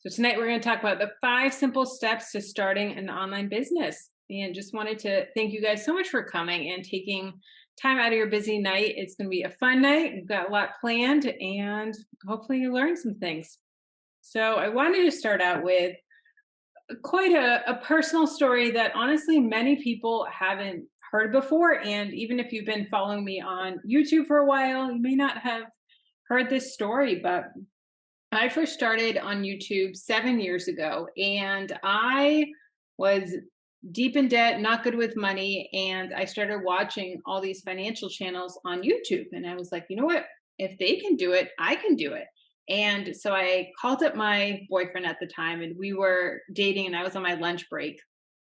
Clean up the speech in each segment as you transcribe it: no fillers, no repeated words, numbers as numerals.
So tonight we're going to talk about the 5 simple steps to starting an online business. And just wanted to thank you guys so much for coming and taking time out of your busy night. It's going to be a fun night. We've got a lot planned and hopefully you learn some things. So I wanted to start out with quite a personal story that honestly many people haven't heard before. And even if you've been following me on YouTube for a while, you may not have heard this story, but I first started on YouTube 7 years ago, and I was deep in debt, not good with money. And I started watching all these financial channels on YouTube. And I was like, you know what? If they can do it, I can do it. And so I called up my boyfriend at the time, and we were dating, and I was on my lunch break.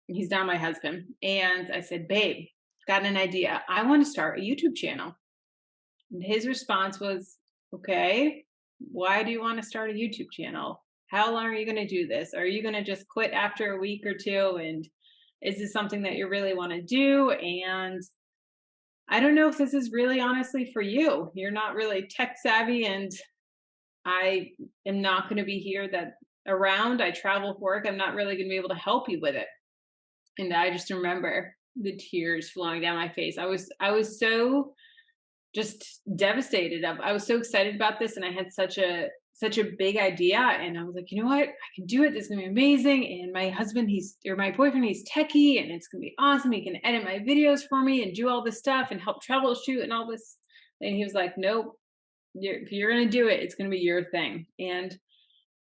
He's now my husband. And I said, babe, got an idea. I want to start a YouTube channel. And his response was, okay, why do you want to start a YouTube channel? How long are you going to do this? Are you going to just quit after a week or two? And is this something that you really want to do? And I don't know if this is really honestly for you. You're not really tech savvy, and I am not going to be here that around. I travel for work. I'm not really going to be able to help you with it. And I just remember the tears flowing down my face. I was so just devastated. I was so excited about this, and I had such a big idea, and I was like, you know what, I can do it. This is gonna be amazing. And my husband, my boyfriend, he's techie, and it's gonna be awesome. He can edit my videos for me and do all this stuff and help troubleshoot and all this. And he was like, nope, if you're gonna do it, it's gonna be your thing. And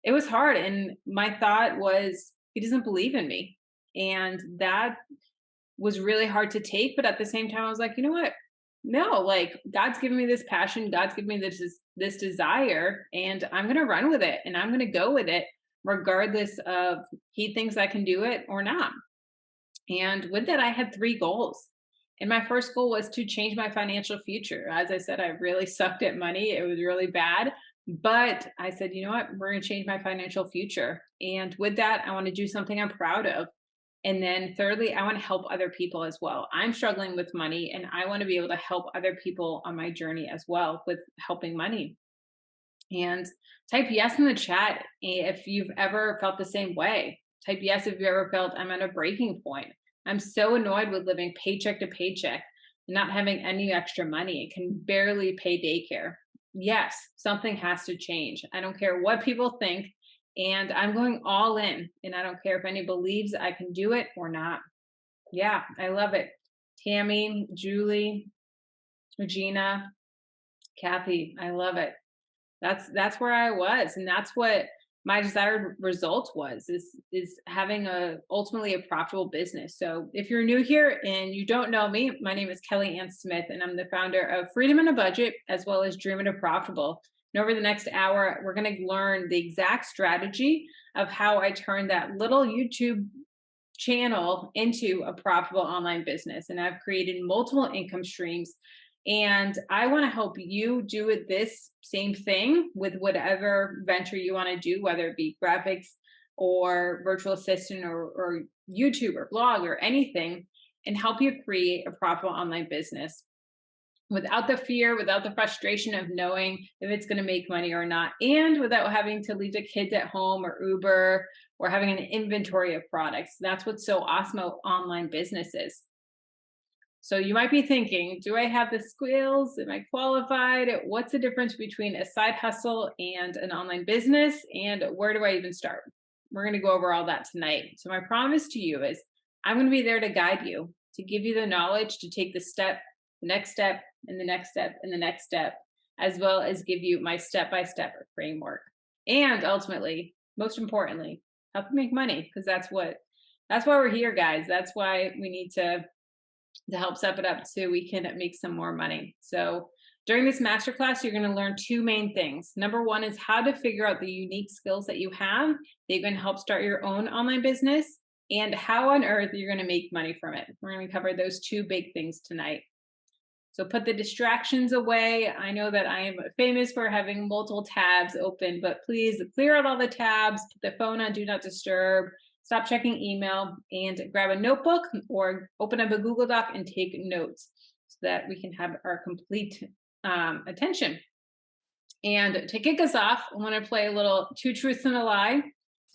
it was hard. And my thought was, he doesn't believe in me, and that was really hard to take. But at the same time, I was like, you know what? No, like God's given me this passion. God's given me this desire, and I'm gonna run with it, and I'm gonna go with it, regardless of he thinks I can do it or not. And with that, I had 3 goals. And my first goal was to change my financial future. As I said, I really sucked at money. It was really bad. But I said, you know what? We're going to change my financial future. And with that, I want to do something I'm proud of. And then thirdly, I want to help other people as well. I'm struggling with money, and I want to be able to help other people on my journey as well with helping money. And type yes in the chat if you've ever felt the same way. Type yes if you ever felt I'm at a breaking point. I'm so annoyed with living paycheck to paycheck and not having any extra money. I can barely pay daycare. Yes, something has to change. I don't care what people think. And I'm going all in. And I don't care if any believes I can do it or not. Yeah, I love it. Tammy, Julie, Regina, Kathy, I love it. That's where I was, and that's what my desired result is having a ultimately a profitable business. So if you're new here and you don't know me, my name is Kelly Ann Smith, and I'm the founder of Freedom in a Budget as well as Dream It Profitable. And over the next hour, we're going to learn the exact strategy of how I turned that little YouTube channel into a profitable online business. And I've created multiple income streams, and I want to help you do it this same thing with whatever venture you want to do, whether it be graphics or virtual assistant or YouTube or blog or anything, and help you create a profitable online business without the fear, without the frustration of knowing if it's going to make money or not, and without having to leave the kids at home or Uber or having an inventory of products. That's what's so awesome about online businesses. So you might be thinking, do I have the skills? Am I qualified? What's the difference between a side hustle and an online business? And where do I even start? We're going to go over all that tonight. So my promise to you is I'm going to be there to guide you, to give you the knowledge to take the step, the next step, and the next step, and the next step, as well as give you my step-by-step framework. And ultimately, most importantly, help you make money, because that's why we're here, guys. That's why we need to help step it up so we can make some more money. So during this masterclass, you're going to learn 2 main things. Number 1 is how to figure out the unique skills that you have that can help start your own online business, and how on earth you're going to make money from it. We're going to cover those 2 big things tonight. So put the distractions away. I know that I am famous for having multiple tabs open, but please clear out all the tabs, put the phone on Do Not Disturb, stop checking email, and grab a notebook or open up a Google Doc and take notes so that we can have our complete attention. And to kick us off, I want to play a little 2 truths and a lie.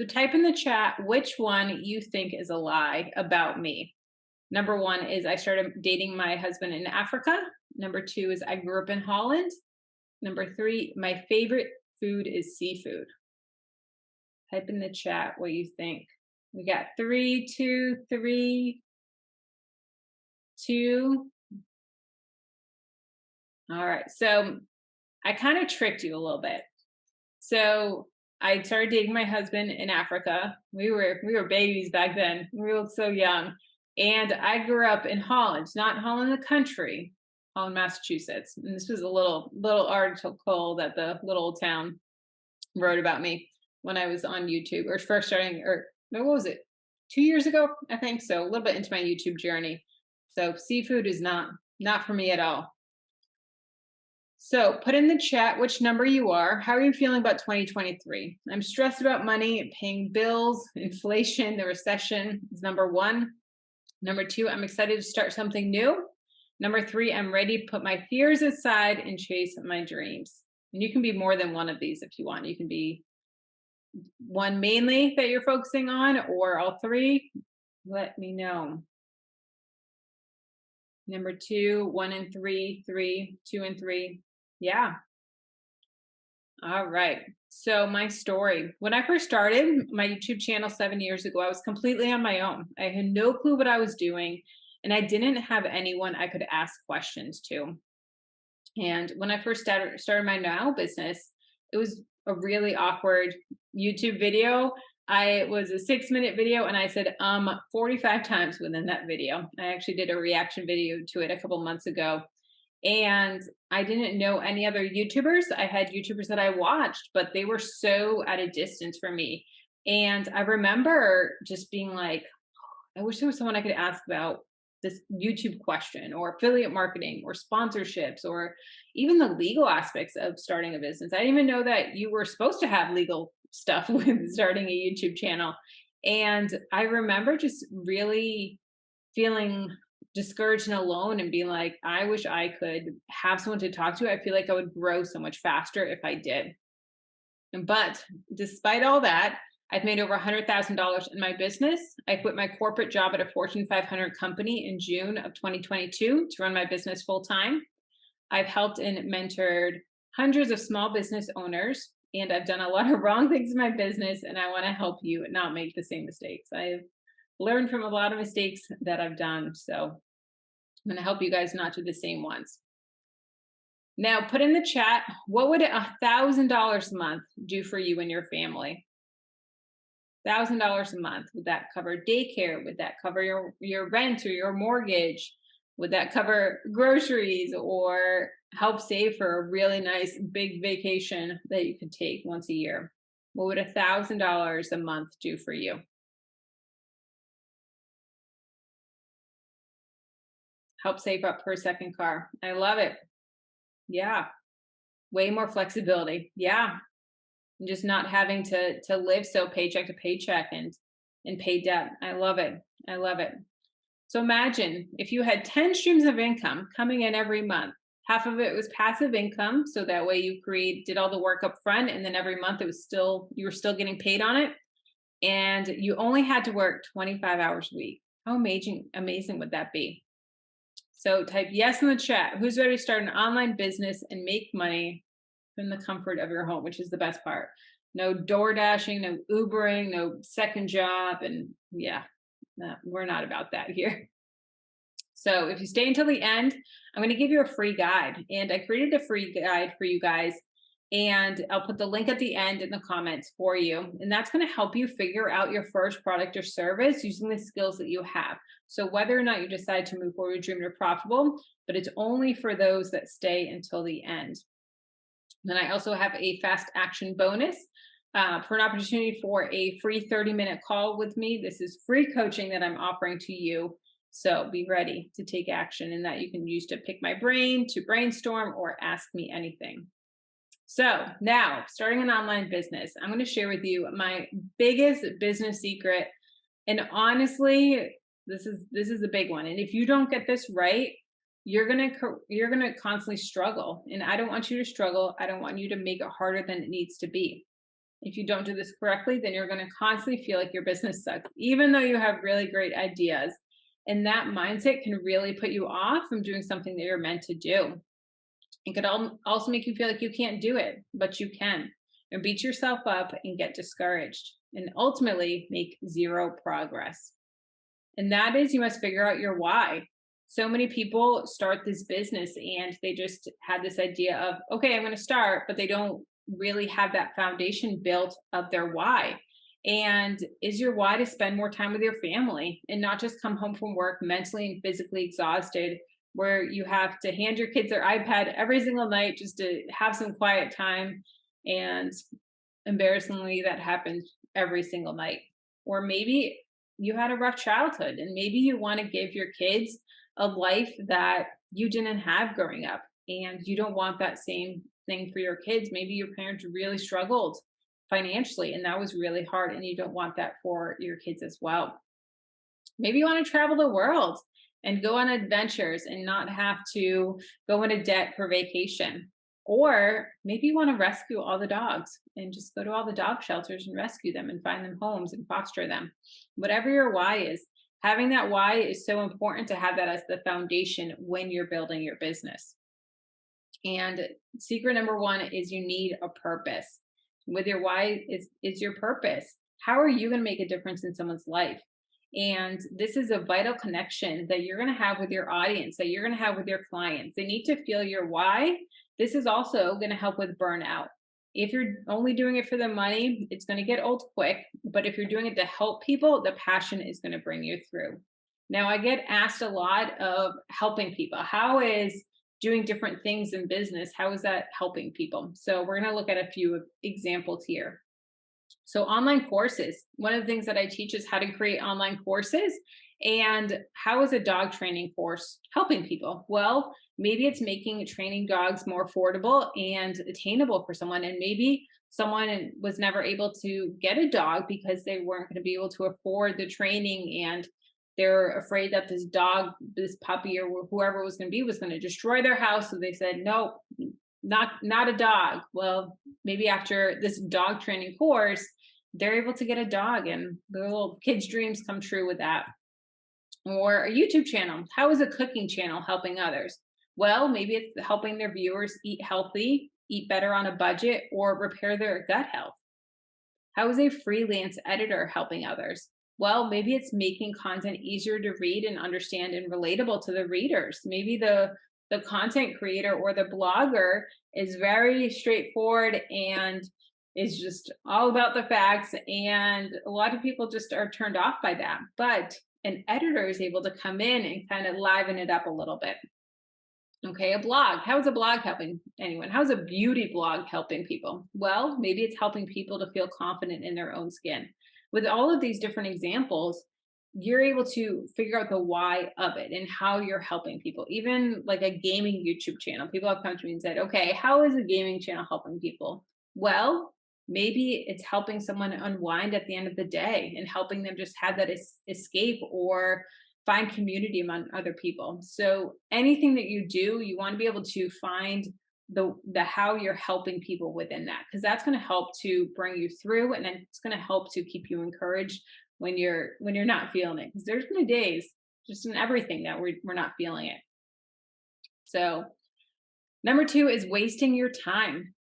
So type in the chat which one you think is a lie about me. Number one is I started dating my husband in Africa. Number two is I grew up in Holland. Number three, my favorite food is seafood. Type in the chat what you think. We got 3, 2, 3, 2. All right. So I kind of tricked you a little bit. So I started dating my husband in Africa. We were babies back then. We looked so young. And I grew up in Holland, not Holland the country, Holland, Massachusetts. And this was a little article that the little town wrote about me when I was on YouTube or first starting, or no, what was it? 2 years ago, I think so. A little bit into my YouTube journey. So seafood is not for me at all. So put in the chat which number you are. How are you feeling about 2023? I'm stressed about money, paying bills, inflation, the recession is number one. Number two, I'm excited to start something new. Number three, I'm ready to put my fears aside and chase my dreams. And you can be more than one of these if you want. You can be one mainly that you're focusing on or all three. Let me know. Number two, 1 and 3, 3, 2 and 3. Yeah. All right. So my story, when I first started my YouTube channel 7 years ago, I was completely on my own. I had no clue what I was doing, and I didn't have anyone I could ask questions to. And when I first started my now business, it was a really awkward YouTube video. I was a 6-minute video and I said 45 times within that video. I actually did a reaction video to it a couple months ago. And I didn't know any other YouTubers. I had YouTubers that I watched, but they were so at a distance from me. And I remember just being like, I wish there was someone I could ask about this YouTube question or affiliate marketing or sponsorships or even the legal aspects of starting a business. I didn't even know that you were supposed to have legal stuff with starting a YouTube channel. And I remember just really feeling discouraged and alone and being like, I wish I could have someone to talk to. I feel like I would grow so much faster if I did. But despite all that, I've made over $100,000 in my business. I quit my corporate job at a Fortune 500 company in June of 2022 to run my business full time. I've helped and mentored hundreds of small business owners, and I've done a lot of wrong things in my business, and I want to help you not make the same mistakes. I've learned from a lot of mistakes that I've done, so I'm going to help you guys not do the same ones. Now, put in the chat, what would $1,000 a month do for you and your family? $1,000 a month. Would that cover daycare? Would that cover your rent or your mortgage? Would that cover groceries or help save for a really nice big vacation that you could take once a year? What would $1,000 a month do for you? Help save up for a second car. I love it. Yeah. Way more flexibility. Yeah. And just not having to live so paycheck to paycheck and pay debt. I love it. I love it. So imagine if you had 10 streams of income coming in every month. Half of it was passive income, so that way you did all the work up front, and then every month you were still getting paid on it, and you only had to work 25 hours a week. How amazing would that be? So type yes in the chat. Who's ready to start an online business and make money from the comfort of your home, which is the best part. No door dashing, no Ubering, no second job. And yeah, no, we're not about that here. So if you stay until the end, I'm going to give you a free guide. And I created a free guide for you guys. And I'll put the link at the end in the comments for you. And that's going to help you figure out your first product or service using the skills that you have. So whether or not you decide to move forward, dream, or profitable, but it's only for those that stay until the end. Then I also have a fast action bonus for an opportunity for a free 30-minute call with me. This is free coaching that I'm offering to you. So be ready to take action, and that you can use to pick my brain, to brainstorm, or ask me anything. So now, starting an online business, I'm going to share with you my biggest business secret. And honestly, this is a big one. And if you don't get this right, you're gonna constantly struggle. And I don't want you to struggle. I don't want you to make it harder than it needs to be. If you don't do this correctly, then you're going to constantly feel like your business sucks, even though you have really great ideas. And that mindset can really put you off from doing something that you're meant to do. It could also make you feel like you can't do it, but you can. And beat yourself up and get discouraged and ultimately make zero progress. And that is, you must figure out your why. So many people start this business and they just had this idea of, okay, I'm going to start, but they don't really have that foundation built of their why. And is your why to spend more time with your family and not just come home from work mentally and physically exhausted, where you have to hand your kids their iPad every single night just to have some quiet time? And embarrassingly, that happens every single night. Or maybe you had a rough childhood and maybe you want to give your kids a life that you didn't have growing up, and you don't want that same thing for your kids. Maybe your parents really struggled financially and that was really hard, and you don't want that for your kids as well. Maybe you want to travel the world and go on adventures and not have to go into debt for vacation. Or maybe you want to rescue all the dogs and just go to all the dog shelters and rescue them and find them homes and foster them. Whatever your why is, having that why is so important to have that as the foundation when you're building your business. And secret number one is you need a purpose. With your why is your purpose. How are you going to make a difference in someone's life? And this is a vital connection that you're going to have with your audience, that you're going to have with your clients. They need to feel your why. This is also going to help with burnout. If you're only doing it for the money, it's going to get old quick. But if you're doing it to help people, the passion is going to bring you through. Now, I get asked a lot of helping people. How is doing different things in business, how is that helping people? So we're going to look at a few examples here. So online courses, one of the things that I teach is how to create online courses. And how is a dog training course helping people? Well, maybe it's making training dogs more affordable and attainable for someone. And maybe someone was never able to get a dog because they weren't going to be able to afford the training, and they're afraid that this dog, this puppy, or whoever it was going to be was going to destroy their house. So they said, nope, not a dog. Well, maybe after this dog training course, they're able to get a dog and their little kids' dreams come true with that. Or a YouTube channel. How is a cooking channel helping others? Well, maybe it's helping their viewers eat healthy, eat better on a budget, or repair their gut health. How is a freelance editor helping others? Well, maybe it's making content easier to read and understand and relatable to the readers. Maybe the content creator or the blogger is very straightforward and is just all about the facts, and a lot of people just are turned off by that. But an editor is able to come in and kind of liven it up a little bit. Okay, a blog. How is a blog helping anyone? How's a beauty blog helping people? Well, maybe it's helping people to feel confident in their own skin. With all of these different examples, you're able to figure out the why of it and how you're helping people. Even like a gaming YouTube channel, people have come to me and said, okay, how is a gaming channel helping people? Well, maybe it's helping someone unwind at the end of the day and helping them just have that escape or find community among other people. So anything that you do, you want to be able to find the how you're helping people within that, because that's going to help to bring you through, and it's going to help to keep you encouraged when you're not feeling it, because there's going to be days just in everything that we're not feeling it. So number 2 is wasting your time.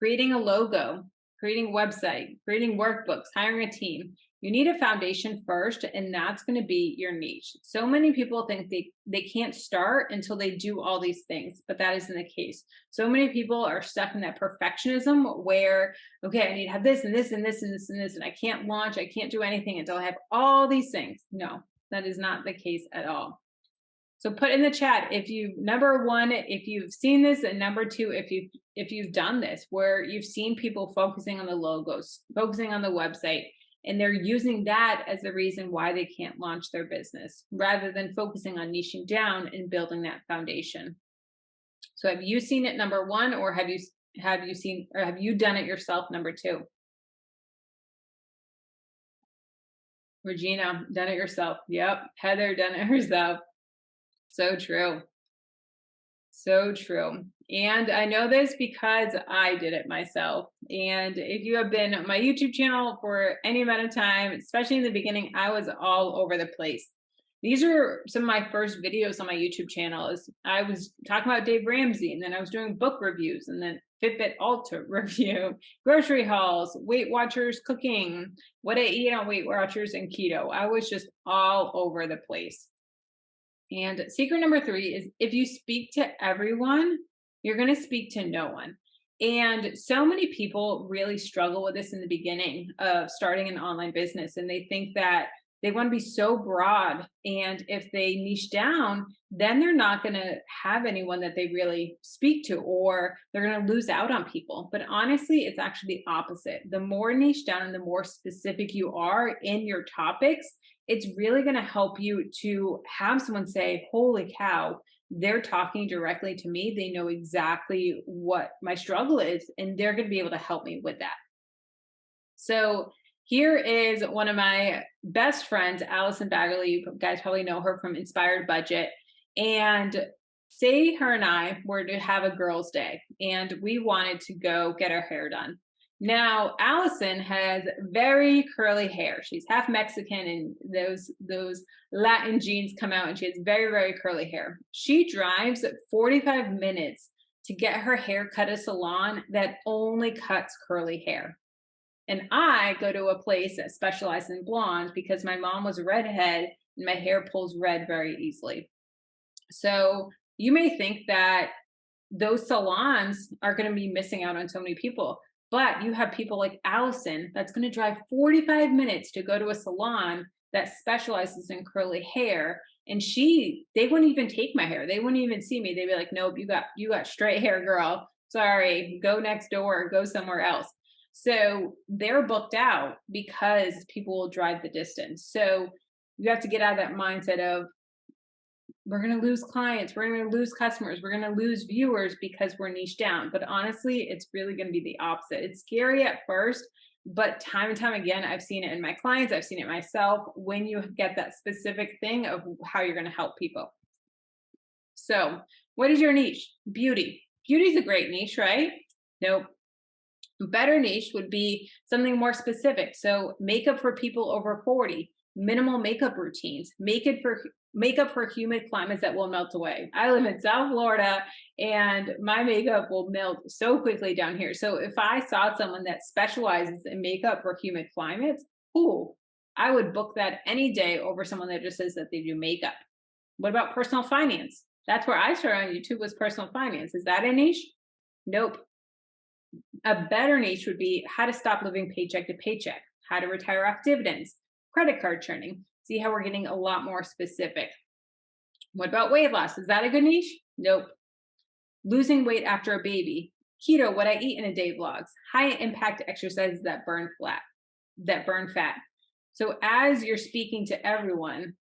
Creating a logo, creating a website, creating workbooks, hiring a team. You need a foundation first, and that's going to be your niche. So many people think they can't start until they do all these things, but that isn't the case. So many people are stuck in that perfectionism where, okay, I need to have this and this and this and this and this, and I can't launch, I can't do anything until I have all these things. No, that is not the case at all. So put in the chat if you, number 1, if you've seen this, and number 2, if you've done this, where you've seen people focusing on the logos, focusing on the website, and they're using that as the reason why they can't launch their business, rather than focusing on niching down and building that foundation. So have you seen it, number 1, or have you seen, or have you done it yourself, number 2? Regina, done it yourself. Yep. Heather, done it herself. So true. So true. And I know this because I did it myself. And if you have been on my YouTube channel for any amount of time, especially in the beginning, I was all over the place. These are some of my first videos on my YouTube channel. Is I was talking about Dave Ramsey, and then I was doing book reviews, and then Fitbit Ultra review, grocery hauls, Weight Watchers cooking, what I eat on Weight Watchers, and keto. I was just all over the place. And secret number three is if you speak to everyone, you're going to speak to no one. And so many people really struggle with this in the beginning of starting an online business. And they think that they want to be so broad. And if they niche down, then they're not going to have anyone that they really speak to, or they're going to lose out on people. But honestly, it's actually the opposite. The more niche down and the more specific you are in your topics, it's really going to help you to have someone say, holy cow, they're talking directly to me. They know exactly what my struggle is, and they're going to be able to help me with that. So here is one of my best friends, Allison Baggerly. You guys probably know her from Inspired Budget. And say her and I were to have a girls' day and we wanted to go get our hair done. Now, Allison has very curly hair. She's half Mexican, and those Latin genes come out, and she has very, very curly hair. She drives 45 minutes to get her hair cut at a salon that only cuts curly hair. And I go to a place that specializes in blonde because my mom was a redhead and my hair pulls red very easily. So you may think that those salons are going to be missing out on so many people. But you have people like Allison that's going to drive 45 minutes to go to a salon that specializes in curly hair. And they wouldn't even take my hair. They wouldn't even see me. They'd be like, nope, you got straight hair, girl. Sorry, go next door, go somewhere else. So they're booked out because people will drive the distance. So you have to get out of that mindset of, we're going to lose clients, we're going to lose customers, we're going to lose viewers because we're niche down. But honestly, it's really going to be the opposite. It's scary at first, but time and time again, I've seen it in my clients, I've seen it myself, when you get that specific thing of how you're going to help people. So what is your niche? Beauty. Beauty is a great niche, right? Nope. Better niche would be something more specific. So makeup for people over 40, minimal makeup routines, makeup for humid climates that will melt away. I live in South Florida and my makeup will melt so quickly down here. So if I saw someone that specializes in makeup for humid climates, ooh, I would book that any day over someone that just says that they do makeup. What about personal finance? That's where I started on YouTube, was personal finance. Is that a niche? Nope. A better niche would be how to stop living paycheck to paycheck, how to retire off dividends, credit card churning. See how we're getting a lot more specific. What about weight loss? Is that a good niche? Nope. Losing weight after a baby, keto, what I eat in a day vlogs, high impact exercises that burn fat. So as you're speaking to everyone,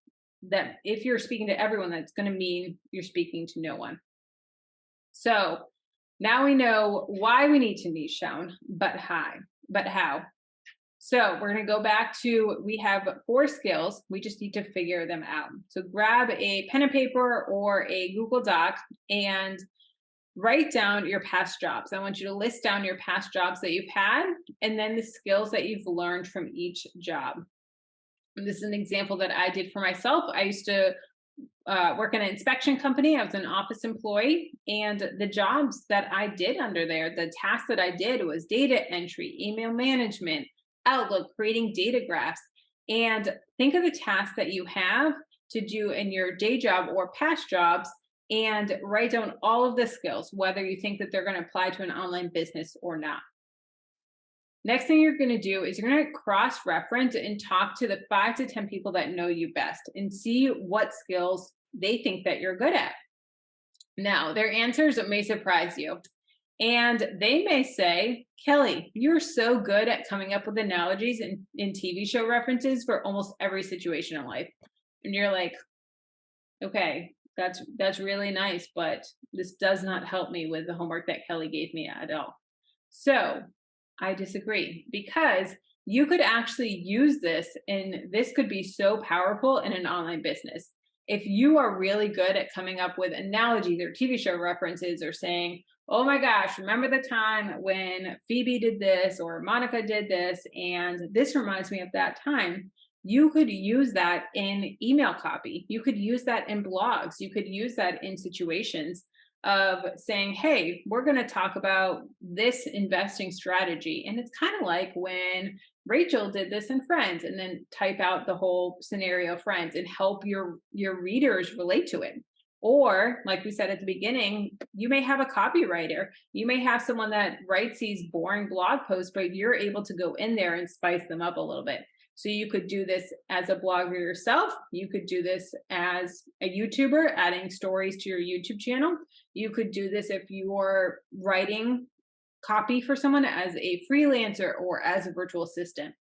if you're speaking to everyone, that's going to mean you're speaking to no one. So now we know why we need to niche down, but how? So we're going to go back to, we have 4 skills. We just need to figure them out. So grab a pen and paper or a Google Doc and write down your past jobs. I want you to list down your past jobs that you've had, and then the skills that you've learned from each job. And this is an example that I did for myself. I used to work in an inspection company. I was an office employee, and the jobs that I did under there, the tasks that I did was data entry, email management, Outlook, creating data graphs. And think of the tasks that you have to do in your day job or past jobs, and write down all of the skills, whether you think that they're going to apply to an online business or not. Next thing you're going to do is you're going to cross-reference and talk to the 5 to 10 people that know you best and see what skills they think that you're good at. Now, their answers may surprise you. And they may say, Kelly, you're so good at coming up with analogies and TV show references for almost every situation in life. And you're like, okay, that's really nice, but this does not help me with the homework that Kelly gave me at all. So I disagree, because you could actually use this, and this could be so powerful in an online business. If you are really good at coming up with analogies or TV show references or saying, oh my gosh, remember the time when Phoebe did this or Monica did this, and this reminds me of that time, you could use that in email copy. You could use that in blogs. You could use that in situations of saying, hey, we're going to talk about this investing strategy. And it's kind of like when Rachel did this in Friends, and then type out the whole scenario of Friends and help your readers relate to it. Or, like we said at the beginning, you may have a copywriter. You may have someone that writes these boring blog posts, but you're able to go in there and spice them up a little bit. So you could do this as a blogger yourself. You could do this as a YouTuber, adding stories to your YouTube channel. You could do this if you're writing copy for someone as a freelancer or as a virtual assistant.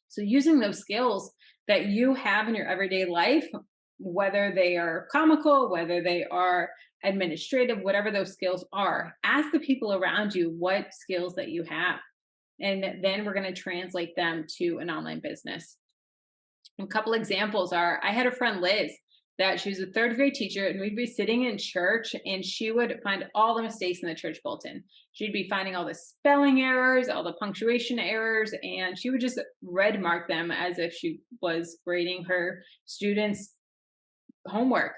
So using those skills that you have in your everyday life, whether they are comical, whether they are administrative, whatever those skills are, ask the people around you what skills that you have. And then we're going to translate them to an online business. A couple examples are, I had a friend, Liz, that she was a third grade teacher, and we'd be sitting in church and she would find all the mistakes in the church bulletin. She'd be finding all the spelling errors, all the punctuation errors, and she would just red mark them as if she was grading her students' homework.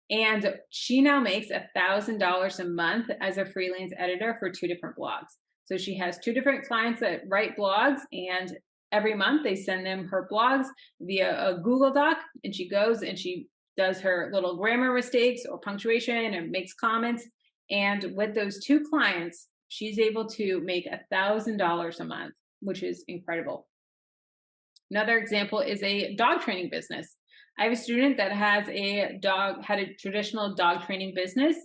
And she now makes $1,000 a month as a freelance editor for 2 different blogs. So she has 2 different clients that write blogs, and every month they send them her blogs via a Google Doc, and she goes and she does her little grammar mistakes or punctuation and makes comments. And with those 2 clients, she's able to make $1,000 a month, which is incredible. Another example is a dog training business. I have a student that had a traditional dog training business,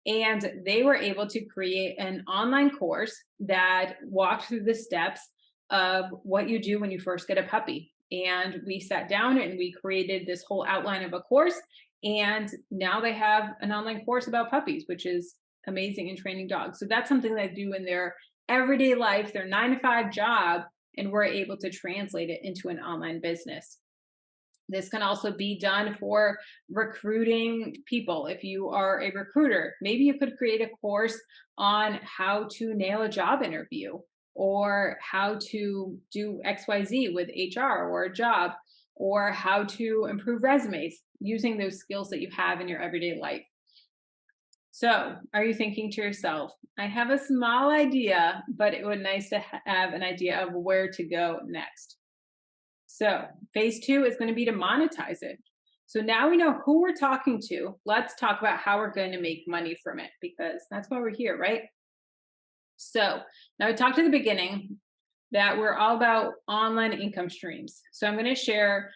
and they were able to create an online course that walked through the steps of what you do when you first get a puppy. And we sat down and we created this whole outline of a course. And now they have an online course about puppies, which is amazing in training dogs. So that's something they do in their everyday life, their 9-to-5 job, and we're able to translate it into an online business. This can also be done for recruiting people. If you are a recruiter, maybe you could create a course on how to nail a job interview or how to do XYZ with HR or a job, or how to improve resumes using those skills that you have in your everyday life. So, are you thinking to yourself, I have a small idea, but it would be nice to have an idea of where to go next? So phase 2 is going to be to monetize it. So now we know who we're talking to. Let's talk about how we're going to make money from it, because that's why we're here, right? So now we talked at the beginning that we're all about online income streams. So I'm going to share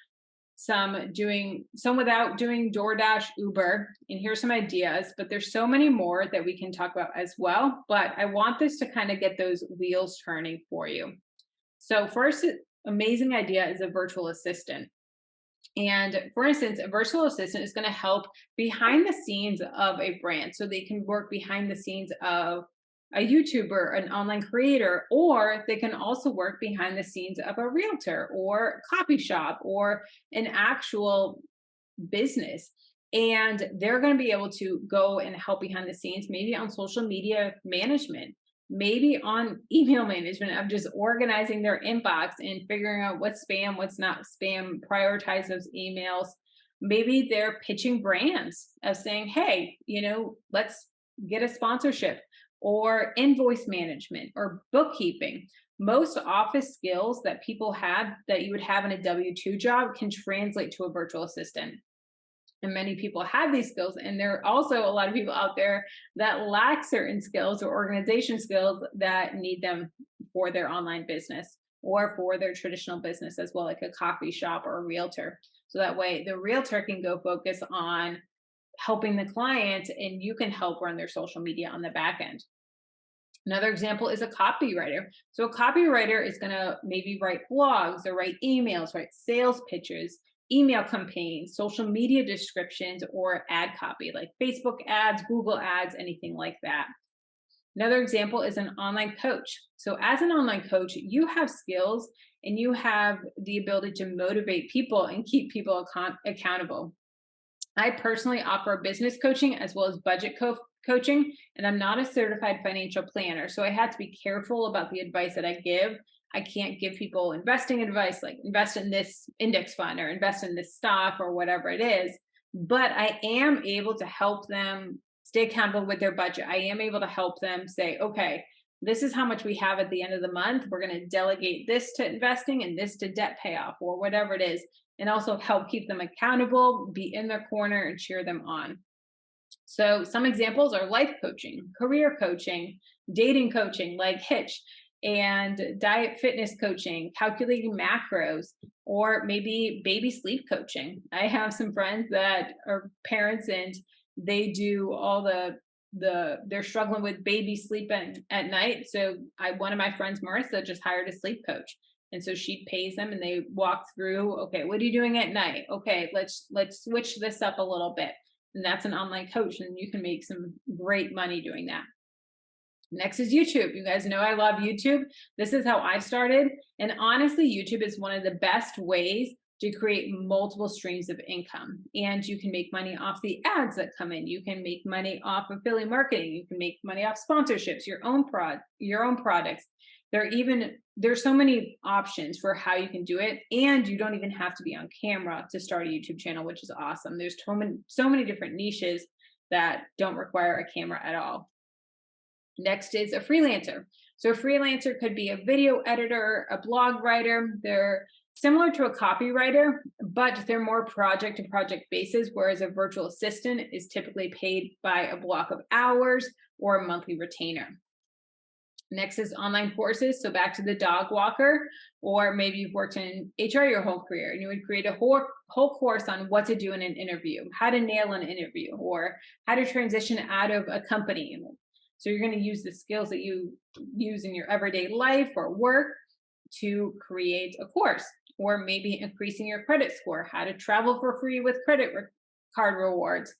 some without doing DoorDash, Uber, and here's some ideas, but there's so many more that we can talk about as well. But I want this to kind of get those wheels turning for you. So first, amazing idea is a virtual assistant. And for instance, a virtual assistant is going to help behind the scenes of a brand. So they can work behind the scenes of a YouTuber, an online creator, or they can also work behind the scenes of a realtor or coffee shop or an actual business. And they're going to be able to go and help behind the scenes, maybe on social media management, maybe on email management of just organizing their inbox and figuring out what's spam, what's not spam, prioritize those emails. Maybe they're pitching brands of saying, hey, let's get a sponsorship, or invoice management or bookkeeping. Most office skills that people have that you would have in a W-2 job can translate to a virtual assistant. And many people have these skills, and there are also a lot of people out there that lack certain skills or organization skills that need them for their online business or for their traditional business as well, like a coffee shop or a realtor. So that way the realtor can go focus on helping the client, and you can help run their social media on the back end. Another example is a copywriter. So a copywriter is going to maybe write blogs or write emails, write sales pitches, email campaigns, social media descriptions, or ad copy like Facebook ads, Google ads, anything like that. Another example is an online coach. So as an online coach, you have skills and you have the ability to motivate people and keep people accountable. I personally offer business coaching as well as coaching, and I'm not a certified financial planner. So I had to be careful about the advice that I give. I can't give people investing advice like invest in this index fund or invest in this stock or whatever it is. But I am able to help them stay accountable with their budget. I am able to help them say, okay, this is how much we have at the end of the month. We're going to delegate this to investing and this to debt payoff or whatever it is, and also help keep them accountable, be in their corner, and cheer them on. So, some examples are life coaching, career coaching, dating coaching like Hitch, and diet fitness coaching, calculating macros, or maybe baby sleep coaching. I have some friends that are parents and they do all they're struggling with baby sleep at night. So I one of my friends, Marissa, just hired a sleep coach. And so she pays them and they walk through, okay, what are you doing at night? Okay, let's switch this up a little bit. And that's an online coach, and you can make some great money doing that. Next is YouTube. You guys know I love YouTube. This is how I started. And honestly, YouTube is one of the best ways to create multiple streams of income. And you can make money off the ads that come in. You can make money off affiliate marketing. You can make money off sponsorships, your own products. There's so many options for how you can do it. And you don't even have to be on camera to start a YouTube channel, which is awesome. There's so many different niches that don't require a camera at all. Next is a freelancer. So a freelancer could be a video editor, a blog writer. They're similar to a copywriter, but they're more project to project basis, whereas a virtual assistant is typically paid by a block of hours or a monthly retainer. Next is online courses. So back to the dog walker, or maybe you've worked in HR your whole career and you would create a whole course on what to do in an interview, how to nail an interview, or how to transition out of a company. So you're going to use the skills that you use in your everyday life or work to create a course, or maybe increasing your credit score, how to travel for free with credit card rewards.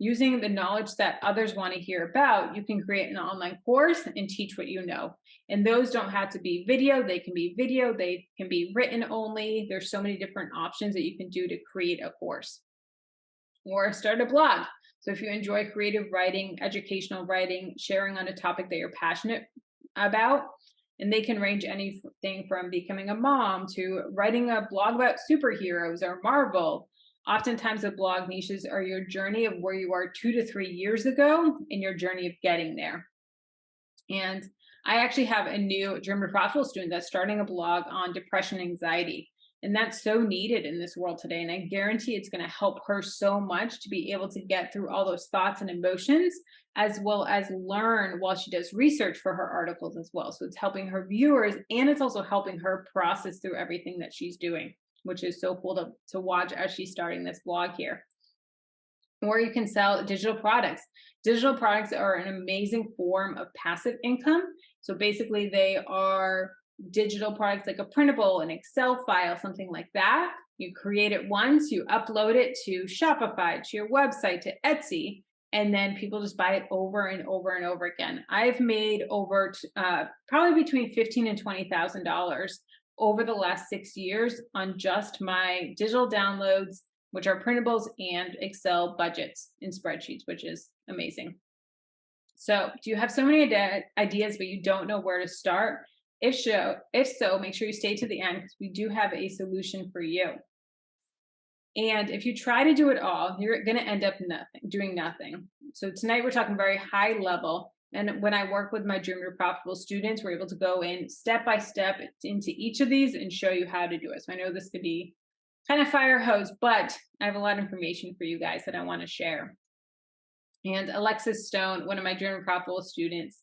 Using the knowledge that others want to hear about, you can create an online course and teach what you know. And those don't have to be video. They can be written only. There's so many different options that you can do to create a course. Or start a blog. So if you enjoy creative writing, educational writing, sharing on a topic that you're passionate about, and they can range anything from becoming a mom to writing a blog about superheroes or Marvel. Oftentimes the blog niches are your journey of where you are 2 to 3 years ago and your journey of getting there. And I actually have a new Dream to Profitable student that's starting a blog on depression and anxiety. And that's so needed in this world today. And I guarantee it's going to help her so much to be able to get through all those thoughts and emotions, as well as learn while she does research for her articles as well. So it's helping her viewers, and it's also helping her process through everything that she's doing, which is so cool to watch as she's starting this blog here. Or you can sell digital products. Digital products are an amazing form of passive income. So basically they are digital products like a printable, an Excel file, something like that. You create it once, you upload it to Shopify, to your website, to Etsy, and then people just buy it over and over and over again. I've made over probably between $15,000 and $20,000 over the last 6 years on just my digital downloads, which are printables, and Excel budgets and spreadsheets, which is amazing. So do you have so many ideas, but you don't know where to start? If so, make sure you stay to the end, because we do have a solution for you. And if you try to do it all, you're going to end up doing nothing. So tonight we're talking very high level. And when I work with my Dream to Profitable students, we're able to go in step by step into each of these and show you how to do it. So I know this could be kind of fire hose, but I have a lot of information for you guys that I want to share. And Alexis Stone, one of my Dream to Profitable students,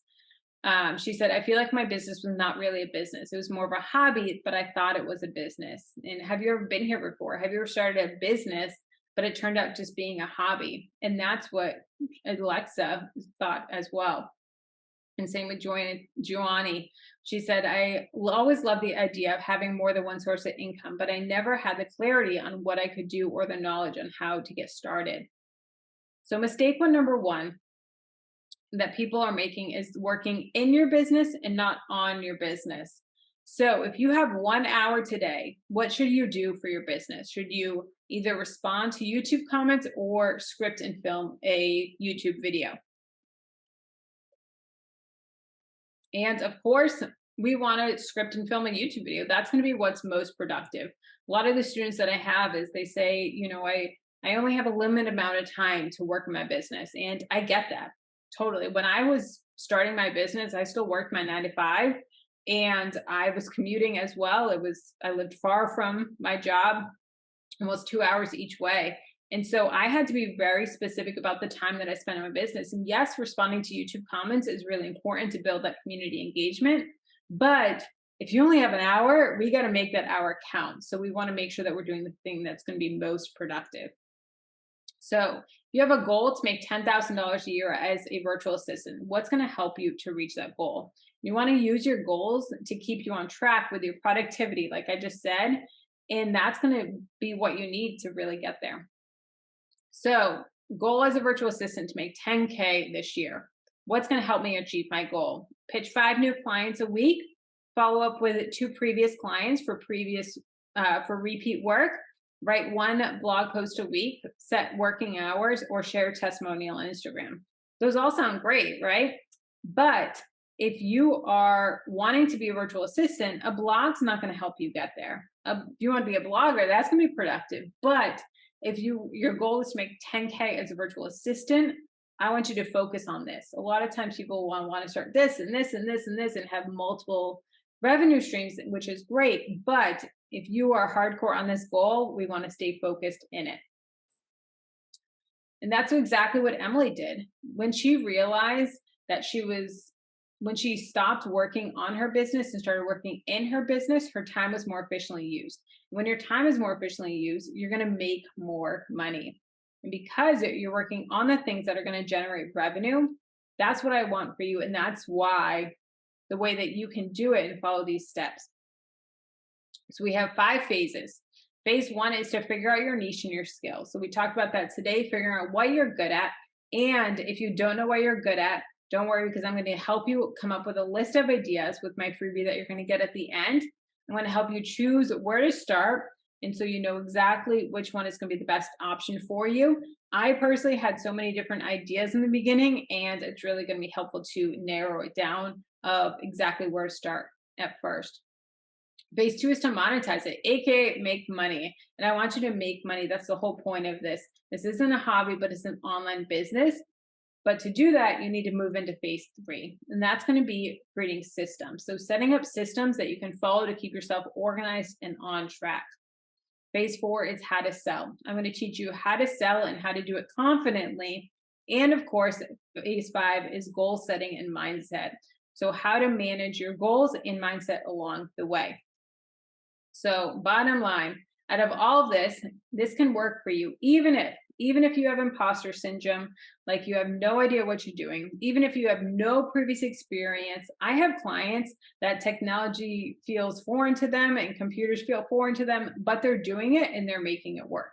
she said, I feel like my business was not really a business. It was more of a hobby, but I thought it was a business. And have you ever been here before? Have you ever started a business, but it turned out just being a hobby? And that's what Alexa thought as well. And same with Joannie. She said, I always loved the idea of having more than one source of income, but I never had the clarity on what I could do or the knowledge on how to get started. So mistake number one that people are making is working in your business and not on your business. So if you have 1 hour today, what should you do for your business? Should you either respond to YouTube comments or script and film a YouTube video? And of course, we want to script and film a YouTube video. That's going to be what's most productive. A lot of the students that I have is they say, I only have a limited amount of time to work in my business. And I get that totally. When I was starting my business, I still worked my 9 to 5 and I was commuting as well. I lived far from my job, almost 2 hours each way. And so I had to be very specific about the time that I spent on my business. And yes, responding to YouTube comments is really important to build that community engagement. But if you only have an hour, we got to make that hour count. So we want to make sure that we're doing the thing that's going to be most productive. So if you have a goal to make $10,000 a year as a virtual assistant, what's going to help you to reach that goal? You want to use your goals to keep you on track with your productivity, like I just said, and that's going to be what you need to really get there. So, goal as a virtual assistant to make 10K this year. What's going to help me achieve my goal? Pitch 5 new clients a week, follow up with 2 previous clients for repeat work, write 1 blog post a week, set working hours, or share testimonial on Instagram. Those all sound great, right? But if you are wanting to be a virtual assistant, a blog's not going to help you get there. If you want to be a blogger, that's going to be productive. But if your goal is to make 10K as a virtual assistant, I want you to focus on this. A lot of times people want to start this and this and this and this and have multiple revenue streams, which is great. But if you are hardcore on this goal, we want to stay focused in it. And that's exactly what Emily did. When she realized that when she stopped working on her business and started working in her business, her time was more efficiently used. When your time is more efficiently used, you're going to make more money. And because you're working on the things that are going to generate revenue, that's what I want for you. And that's why the way that you can do it and follow these steps. So we have 5 phases. Phase 1 is to figure out your niche and your skills. So we talked about that today, figuring out what you're good at. And if you don't know what you're good at, don't worry, because I'm going to help you come up with a list of ideas with my freebie that you're going to get at the end. I'm going to help you choose where to start. And so you know exactly which one is going to be the best option for you. I personally had so many different ideas in the beginning, and it's really going to be helpful to narrow it down of exactly where to start at first. Phase 2 is to monetize it, aka make money. And I want you to make money. That's the whole point of this. This isn't a hobby, but it's an online business. But to do that, you need to move into phase 3, and that's going to be creating systems. So setting up systems that you can follow to keep yourself organized and on track. Phase 4 is how to sell. I'm going to teach you how to sell and how to do it confidently. And of course, phase 5 is goal setting and mindset. So how to manage your goals and mindset along the way. So bottom line, out of all of this can work for you, even if you have imposter syndrome, like you have no idea what you're doing, even if you have no previous experience. I have clients that technology feels foreign to them and computers feel foreign to them, but they're doing it and they're making it work.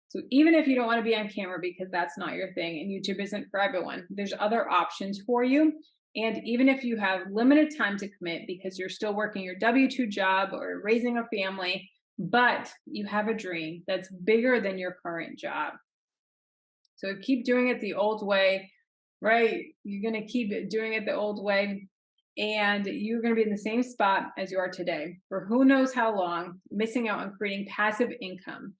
So even if you don't want to be on camera because that's not your thing and YouTube isn't for everyone, there's other options for you. And even if you have limited time to commit because you're still working your W-2 job or raising a family, but you have a dream that's bigger than your current job. So keep doing it the old way, right? You're going to keep doing it the old way, and you're going to be in the same spot as you are today for who knows how long, missing out on creating passive income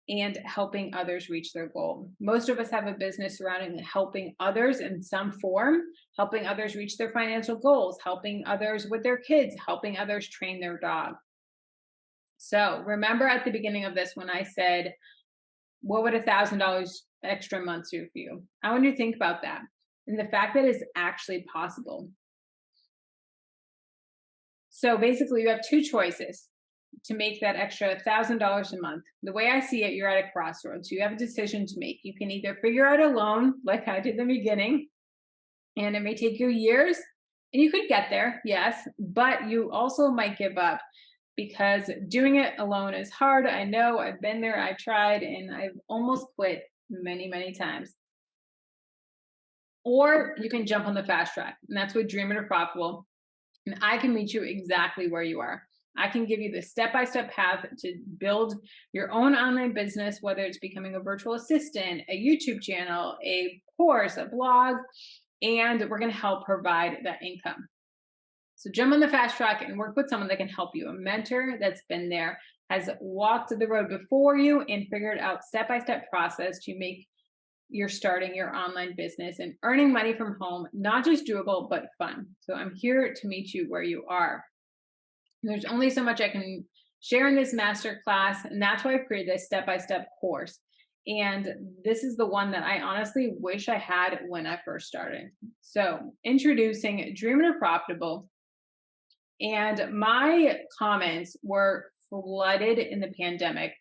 and helping others reach their goal. Most of us have a business surrounding helping others in some form, helping others reach their financial goals, helping others with their kids, helping others train their dog. So remember at the beginning of this when I said, what would $1,000 extra a month do for you? I want you to think about that and the fact that it's actually possible. So basically you have 2 choices to make that extra $1,000 a month. The way I see it, you're at a crossroads. You have a decision to make. You can either figure out alone, like I did in the beginning, and it may take you years, and you could get there, yes, but you also might give up because doing it alone is hard. I know, I've been there, I've tried, and I've almost quit many, many times. Or you can jump on the fast track, and that's what Dream It or Profitable. And I can meet you exactly where you are. I can give you the step-by-step path to build your own online business, whether it's becoming a virtual assistant, a YouTube channel, a course, a blog, and we're going to help provide that income. So jump on the fast track and work with someone that can help you, a mentor that's been there, has walked the road before you and figured out step-by-step process to make you're starting your online business and earning money from home, not just doable, but fun. So I'm here to meet you where you are. There's only so much I can share in this masterclass, and that's why I created this step-by-step course. And this is the one that I honestly wish I had when I first started. So introducing Dreaming of Profitable. And my comments were flooded in the pandemic.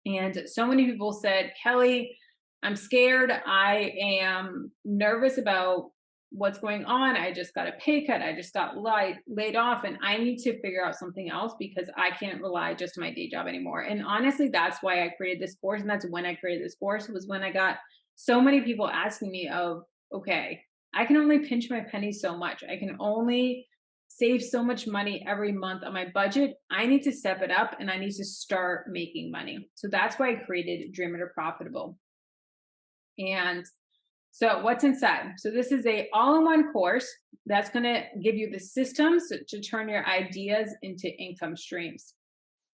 And so many people said, Kelly, I'm scared. I am nervous about what's going on. I just got a pay cut. I just got laid off, and I need to figure out something else because I can't rely just on my day job anymore. And honestly, that's why I created this course. And that's when I created this course, was when I got so many people asking me of, okay, I can only pinch my pennies so much. I can only save so much money every month on my budget. I need to step it up and I need to start making money. So that's why I created Dream It or Profitable. And so what's inside? So this is a all-in-one course that's going to give you the systems to turn your ideas into income streams.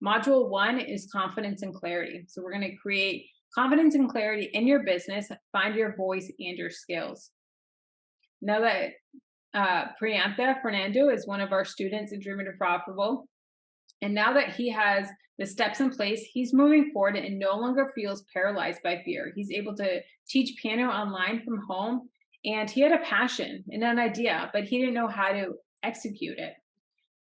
Module 1 is confidence and clarity. So we're going to create confidence and clarity in your business, find your voice and your skills. Now that Priantha Fernando is one of our students in Dream It or Profitable, and now that he has the steps in place, he's moving forward and no longer feels paralyzed by fear. He's able to teach piano online from home, and he had a passion and an idea, but he didn't know how to execute it.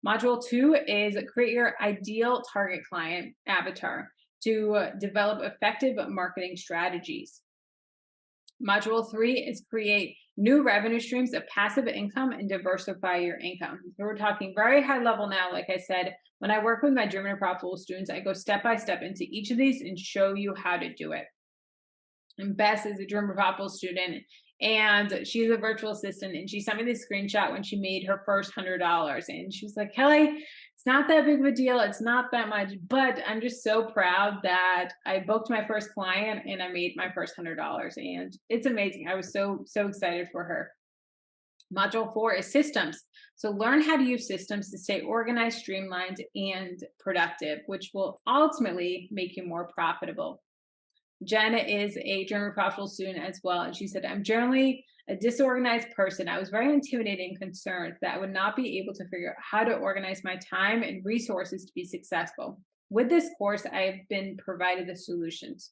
Module 2 is create your ideal target client avatar to develop effective marketing strategies. Module 3 is create new revenue streams of passive income and diversify your income. So we're talking very high level now. Like I said, when I work with my Dream It or Profitable students, I go step by step into each of these and show you how to do it. And Bess is a Dream It or Profitable student, and she's a virtual assistant, and she sent me this screenshot when she made her first $100, and she was like, Kelly, it's not that big of a deal, it's not that much, but I'm just so proud that I booked my first client and I made my first $100, and it's amazing. I was so excited for her. Module 4 is systems. So learn how to use systems to stay organized, streamlined, and productive, which will ultimately make you more profitable. Jen is a Dream It or Profitable student as well. And she said, I'm generally a disorganized person. I was very intimidated and concerned that I would not be able to figure out how to organize my time and resources to be successful. With this course, I have been provided the solutions.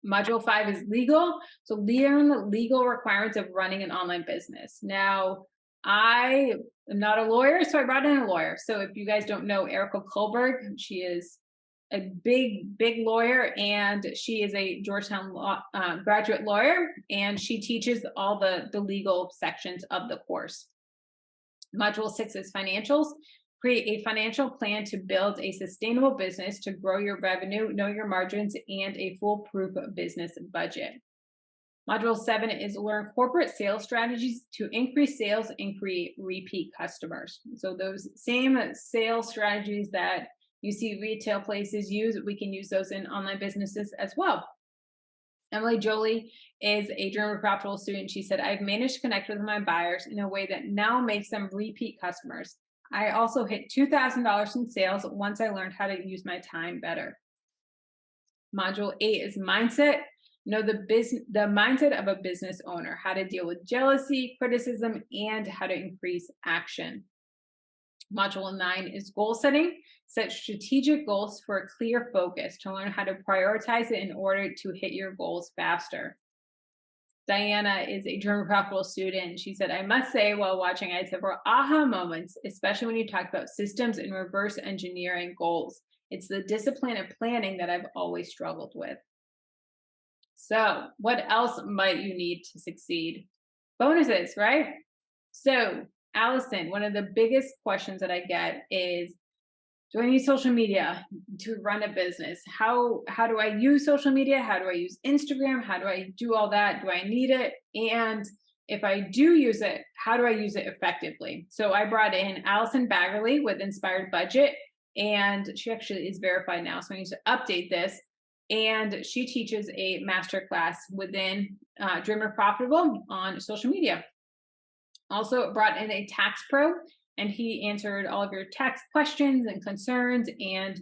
Module 5 is legal. So learn the legal requirements of running an online business. Now, I am not a lawyer, so I brought in a lawyer. So if you guys don't know Erica Kohlberg, she is a big lawyer, and she is a Georgetown graduate lawyer, and she teaches all the legal sections of the course. Module 6 is financials. Create a financial plan to build a sustainable business, to grow your revenue, know your margins, and a foolproof business budget. Module 7 is learn corporate sales strategies to increase sales and create repeat customers. So those same sales strategies that you see retail places use, we can use those in online businesses as well. Emily Jolie is a Dream It or Profitable student. She said, I've managed to connect with my buyers in a way that now makes them repeat customers. I also hit $2,000 in sales once I learned how to use my time better. Module 8 is mindset. Know the mindset of a business owner, how to deal with jealousy, criticism, and how to increase action. Module 9 is goal setting. Set strategic goals for a clear focus to learn how to prioritize it in order to hit your goals faster. Diana is a Dream It or Profitable student. She said, I must say, while watching, I had several aha moments, especially when you talk about systems and reverse engineering goals. It's the discipline of planning that I've always struggled with. So what else might you need to succeed? Bonuses, right? So Allison, one of the biggest questions that I get is, do I need social media to run a business? How do I use social media? How do I use Instagram? How do I do all that? Do I need it? And if I do use it, how do I use it effectively? So I brought in Allison Baggerly with Inspired Budget, and she actually is verified now. So I need to update this. And she teaches a masterclass within Dreamer Profitable on social media. Also brought in a tax pro, and he answered all of your tax questions and concerns and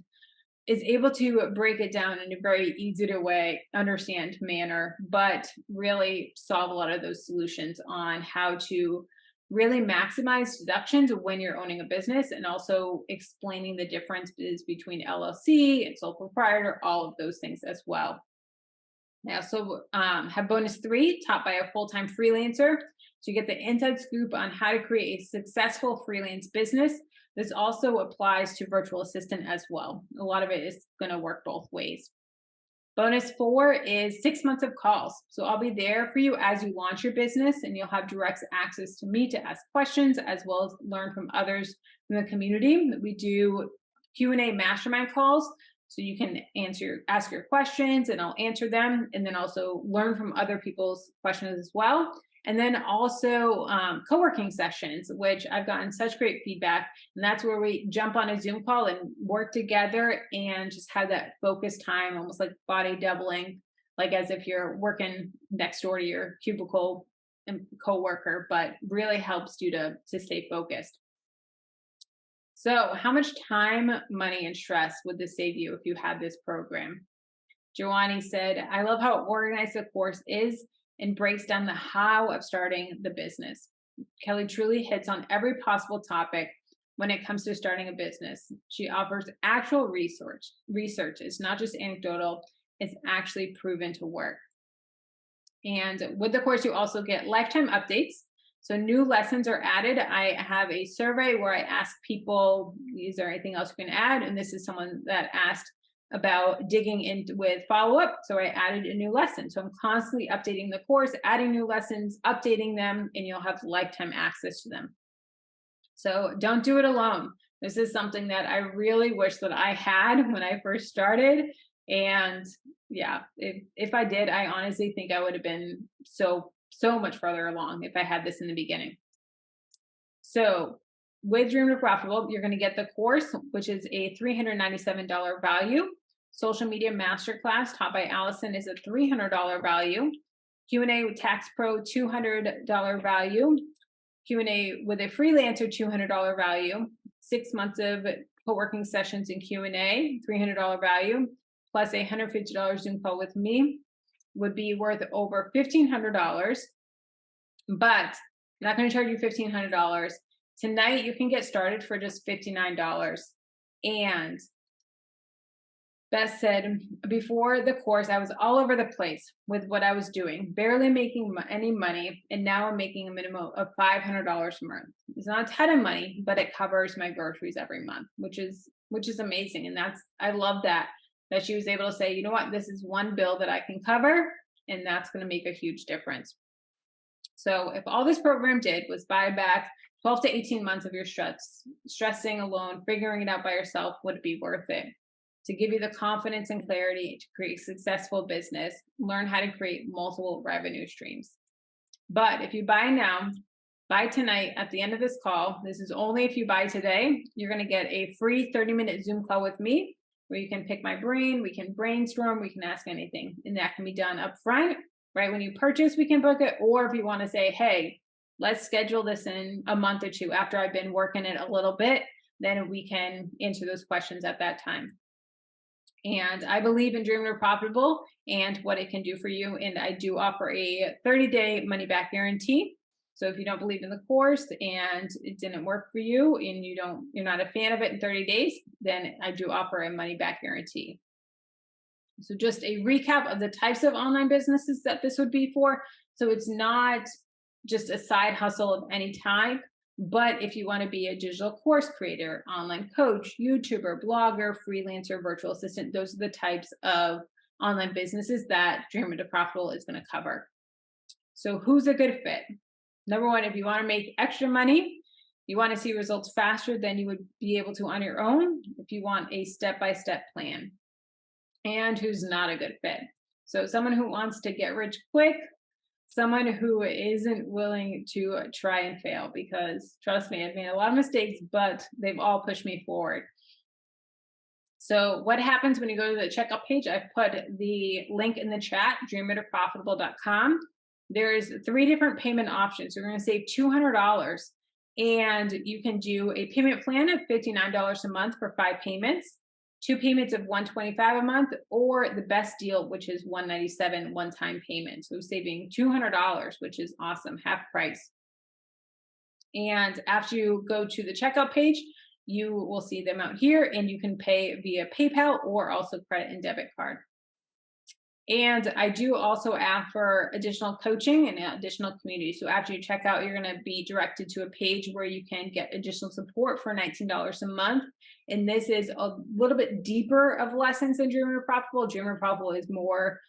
is able to break it down in a very easy to understand manner, but really solve a lot of those solutions on how to really maximize deductions when you're owning a business, and also explaining the differences between LLC and sole proprietor, all of those things as well. I also have bonus 3 taught by a full-time freelancer. So you get the inside scoop on how to create a successful freelance business. This also applies to virtual assistant as well. A lot of it is going to work both ways. Bonus 4 is 6 months of calls. So I'll be there for you as you launch your business, and you'll have direct access to me to ask questions as well as learn from others from the community. We do Q&A mastermind calls, so you can ask your questions and I'll answer them, and then also learn from other people's questions as well. And then also co-working sessions, which I've gotten such great feedback. And that's where we jump on a Zoom call and work together and just have that focused time, almost like body doubling, like as if you're working next door to your cubicle and co-worker, but really helps you to stay focused. So how much time, money, and stress would this save you if you had this program? Joanne said, I love how organized the course is and breaks down the how of starting the business. Kelly truly hits on every possible topic when it comes to starting a business. She offers actual research. It's not just anecdotal, it's actually proven to work. And with the course, you also get lifetime updates. So new lessons are added. I have a survey where I ask people, is there anything else you can add? And this is someone that asked about digging in with follow-up. So I added a new lesson. So I'm constantly updating the course, adding new lessons, updating them, and you'll have lifetime access to them. So don't do it alone. This is something that I really wish that I had when I first started. And yeah, if I did, I honestly think I would have been so much further along if I had this in the beginning. So with Dream to Profitable, you're going to get the course, which is a $397 value. Social Media Masterclass taught by Allison is a $300 value. Q&A with Tax Pro, $200 value. Q&A with a freelancer, $200 value. 6 months of co-working sessions in Q&A, $300 value, plus a $150 Zoom call with me would be worth over $1,500. But I'm not going to charge you $1,500. Tonight, you can get started for just $59. And Beth said, before the course, I was all over the place with what I was doing, barely making any money. And now I'm making a minimum of $500 a month. It's not a ton of money, but it covers my groceries every month, which is amazing. And I love that she was able to say, you know what, this is one bill that I can cover, and that's going to make a huge difference. So if all this program did was buy back 12 to 18 months of your stressing alone, figuring it out by yourself, would it be worth it? To give you the confidence and clarity to create a successful business, learn how to create multiple revenue streams. But if you buy now, buy tonight at the end of this call, this is only if you buy today, you're going to get a free 30-minute Zoom call with me where you can pick my brain, we can brainstorm, we can ask anything. And that can be done up front, right? When you purchase, we can book it. Or if you want to say, hey, let's schedule this in a month or two after I've been working it a little bit, then we can answer those questions at that time. And I believe in Dream to Profitable and what it can do for you. And I do offer a 30-day money-back guarantee. So if you don't believe in the course and it didn't work for you and you're not a fan of it in 30 days, then I do offer a money-back guarantee. So just a recap of the types of online businesses that this would be for. So it's not just a side hustle of any type, but if you want to be a digital course creator, online coach, YouTuber, blogger, freelancer, virtual assistant, those are the types of online businesses that Dream to Profitable is going to cover. So who's a good fit? Number one, if you want to make extra money, you want to see results faster than you would be able to on your own, if you want a step-by-step plan. And who's not a good fit? So someone who wants to get rich quick, someone who isn't willing to try and fail, because trust me, I've made a lot of mistakes, but they've all pushed me forward. So what happens when you go to the checkout page? I've put the link in the chat, dreamitorprofitable.com. There's 3 different payment options. You're going to save $200, and you can do a payment plan of $59 a month for 5 payments, 2 payments of $125 a month, or the best deal, which is $197 one-time payment. So saving $200, which is awesome, half price. And after you go to the checkout page, you will see them out here, and you can pay via PayPal or also credit and debit card. And I do also offer additional coaching and additional community. So after you check out, you're going to be directed to a page where you can get additional support for $19 a month. And this is a little bit deeper of lessons than Dreamer Profitable. Dreamer Profitable is more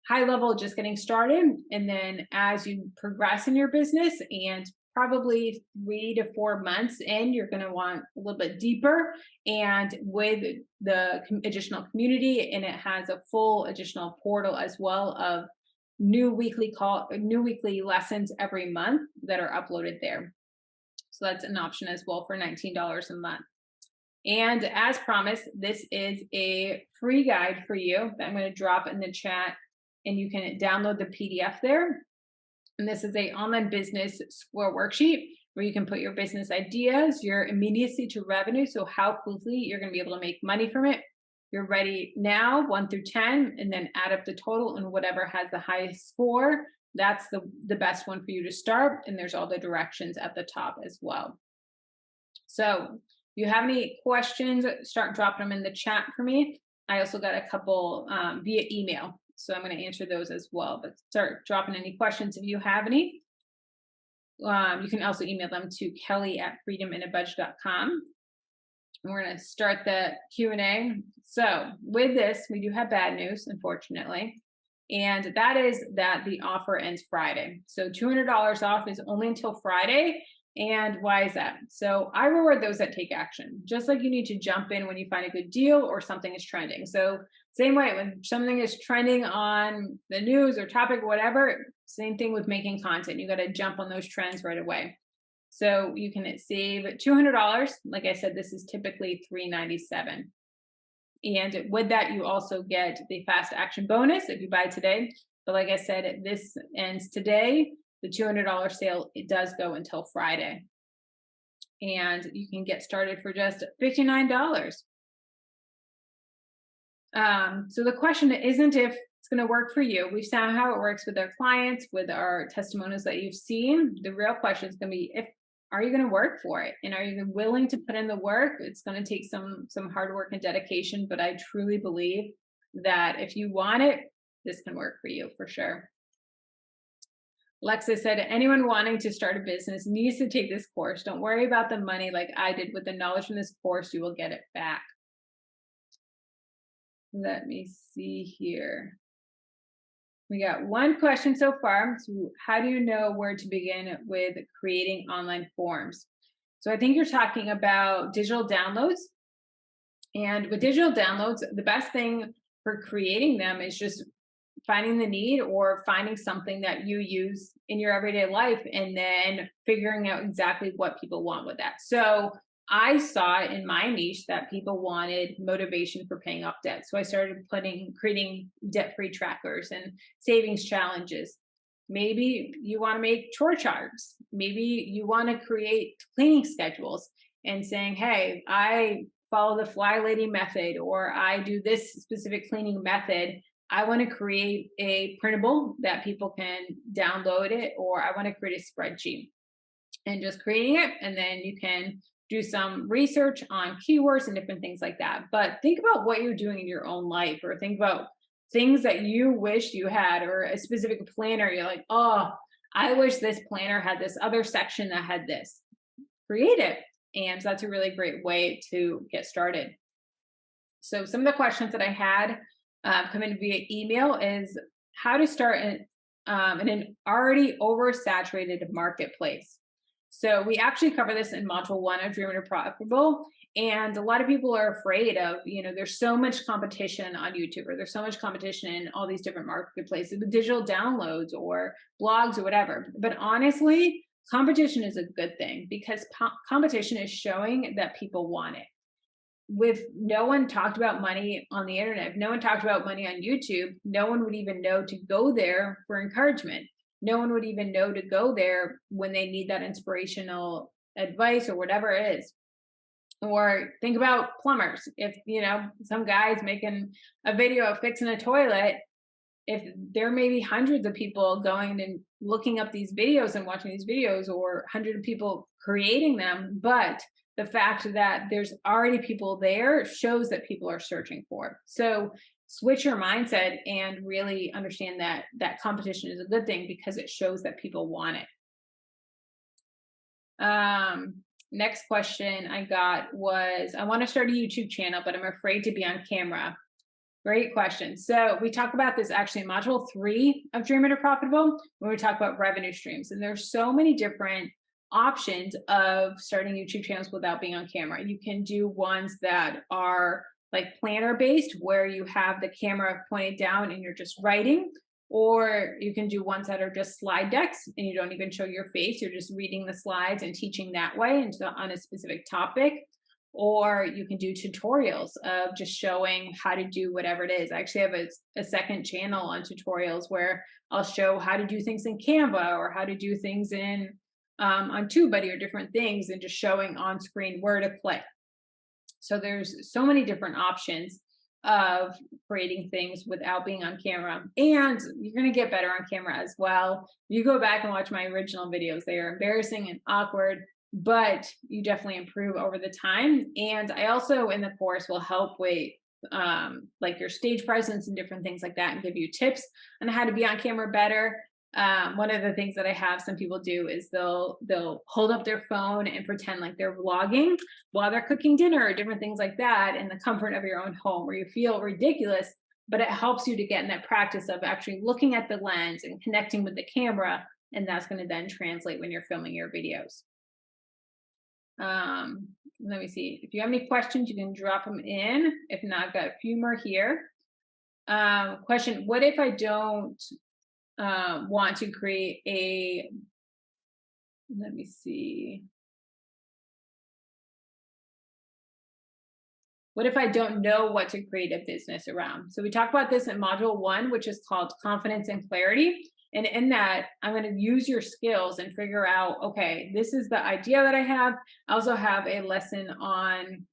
high level, just getting started. And then as you progress in your business, and probably 3 to 4 months in, you're going to want a little bit deeper, and with the additional community, and it has a full additional portal as well of new weekly lessons every month that are uploaded there. So that's an option as well for $19 a month. And as promised, this is a free guide for you that I'm going to drop in the chat, and you can download the PDF there. And this is a online business score worksheet where you can put your business ideas, your immediacy to revenue, so how quickly you're going to be able to make money from it. You're ready now, 1 through 10, and then add up the total, and whatever has the highest score, that's the best one for you to start. And there's all the directions at the top as well. So if you have any questions, start dropping them in the chat for me. I also got a couple via email, so I'm going to answer those as well. But start dropping any questions if you have any. You can also email them to kelly@freedominabudget.com. And we're going to start the Q&A. So with this, we do have bad news, unfortunately. And that is that the offer ends Friday. So $200 off is only until Friday. And why is that? So I reward those that take action. Just like you need to jump in when you find a good deal or something is trending. So same way, when something is trending on the news or topic, whatever, same thing with making content. You got to jump on those trends right away. So you can save $200. Like I said, this is typically $397. And with that, you also get the fast action bonus if you buy today. But like I said, this ends today. The $200 sale, it does go until Friday. And you can get started for just $59. So the question isn't if it's going to work for you. We've seen how it works with our clients, with our testimonials that you've seen. The real question is going to be, are you going to work for it? And are you willing to put in the work? It's going to take some hard work and dedication, but I truly believe that if you want it, this can work for you for sure. Lexa said, anyone wanting to start a business needs to take this course. Don't worry about the money like I did. With the knowledge from this course, you will get it back. Let me see here. We got one question so far. So how do you know where to begin with creating online forms? So I think you're talking about digital downloads. And with digital downloads, the best thing for creating them is just finding the need or finding something that you use in your everyday life, and then figuring out exactly what people want with that. So I saw in my niche that people wanted motivation for paying off debt. So I started creating debt-free trackers and savings challenges. Maybe you want to make chore charts. Maybe you want to create cleaning schedules and saying, hey, I follow the Fly Lady method, or I do this specific cleaning method. I want to create a printable that people can download it, or I want to create a spreadsheet, and just creating it. And then you can do some research on keywords and different things like that. But think about what you're doing in your own life, or think about things that you wish you had, or a specific planner. You're like, oh, I wish this planner had this other section that had this. Create it. And that's a really great way to get started. So some of the questions that I had come in via email is how to start in an already oversaturated marketplace. So we actually cover this in module 1 of Dreaming to Profitable. And a lot of people are afraid of, there's so much competition on YouTube, or there's so much competition in all these different marketplaces with digital downloads or blogs or whatever. But honestly, competition is a good thing, because competition is showing that people want it. With no one talked about money on the internet, if no one talked about money on YouTube, no one would even know to go there for encouragement. No one would even know to go there when they need that inspirational advice or whatever it is. Or think about plumbers. If, some guy's making a video of fixing a toilet, if there may be hundreds of people going and looking up these videos and watching these videos, or hundreds of people creating them, but the fact that there's already people there shows that people are searching for it. So switch your mindset and really understand that competition is a good thing, because it shows that people want it. Next question I got was, I want to start a YouTube channel, but I'm afraid to be on camera. Great question. So we talk about this actually in module 3 of Dreaming to Profitable, when we talk about revenue streams. And there's so many different options of starting YouTube channels without being on camera. You can do ones that are like planner based, where you have the camera pointed down and you're just writing. Or you can do ones that are just slide decks and you don't even show your face. You're just reading the slides and teaching that way on a specific topic. Or you can do tutorials of just showing how to do whatever it is. I actually have a second channel on tutorials where I'll show how to do things in Canva, or how to do things on TubeBuddy, or different things, and just showing on screen where to click. So there's so many different options of creating things without being on camera, and you're going to get better on camera as well. You go back and watch my original videos, they are embarrassing and awkward, but you definitely improve over the time. And I also in the course will help with like your stage presence and different things like that, and give you tips on how to be on camera better. One of the things that I have some people do is they'll hold up their phone and pretend like they're vlogging while they're cooking dinner, or different things like that, in the comfort of your own home, where you feel ridiculous, but it helps you to get in that practice of actually looking at the lens and connecting with the camera, and that's going to then translate when you're filming your videos. Let me see. If you have any questions, you can drop them in. If not, I've got a few more here. Question: what if I don't want to create a, let me see. What if I don't know what to create a business around? So we talk about this in module 1, which is called confidence and clarity. And in that, I'm going to use your skills and figure out, okay, this is the idea that I have. I also have a lesson on,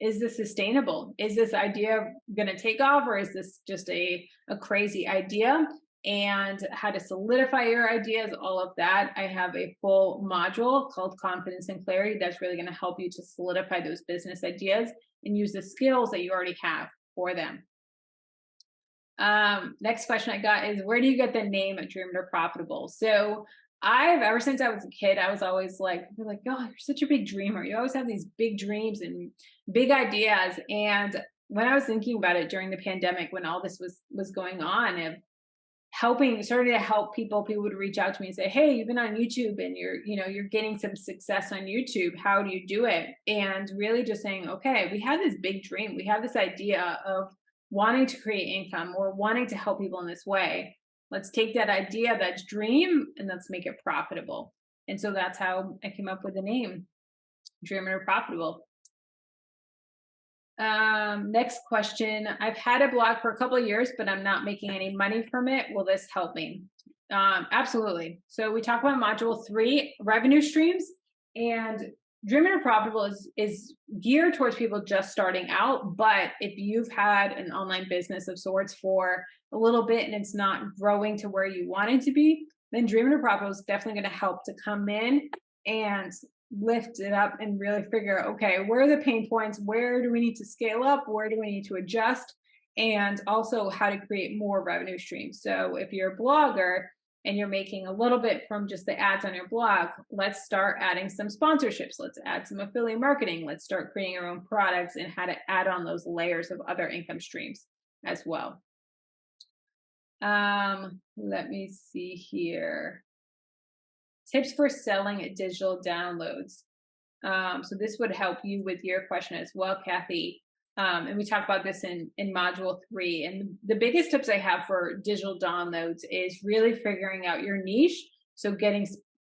is this sustainable? Is this idea going to take off, or is this just a crazy idea? And how to solidify your ideas, all of that. I have a full module called Confidence and Clarity that's really going to help you to solidify those business ideas and use the skills that you already have for them. Next question I got is, where do you get the name Dreaming to Profitable? So ever since I was a kid, I was always like, oh, you're such a big dreamer. You always have these big dreams and big ideas. And when I was thinking about it during the pandemic, when all this was going on, of starting to help people would reach out to me and say, hey, you've been on YouTube and you're getting some success on YouTube. How do you do it? And really just saying, okay, we have this big dream. We have this idea of wanting to create income, or wanting to help people in this way. Let's take that idea, that dream, and let's make it profitable. And so that's how I came up with the name, Dreaming to Profitable. Next question. I've had a blog for a couple of years, but I'm not making any money from it. Will this help me? Absolutely. So we talk about module 3, revenue streams, and Dreaming to Profitable is geared towards people just starting out. But if you've had an online business of sorts for a little bit and it's not growing to where you want it to be, then Dreaming to Profitable is definitely going to help to come in and lift it up and really figure, okay, where are the pain points? Where do we need to scale up? Where do we need to adjust? And also how to create more revenue streams. So if you're a blogger and you're making a little bit from just the ads on your blog, let's start adding some sponsorships. Let's add some affiliate marketing. Let's start creating our own products and how to add on those layers of other income streams as well. Let me see here. tips for selling digital downloads. So this would help you with your question as well, Kathy. And we talked about this in module 3. And the biggest tips I have for digital downloads is really figuring out your niche. So getting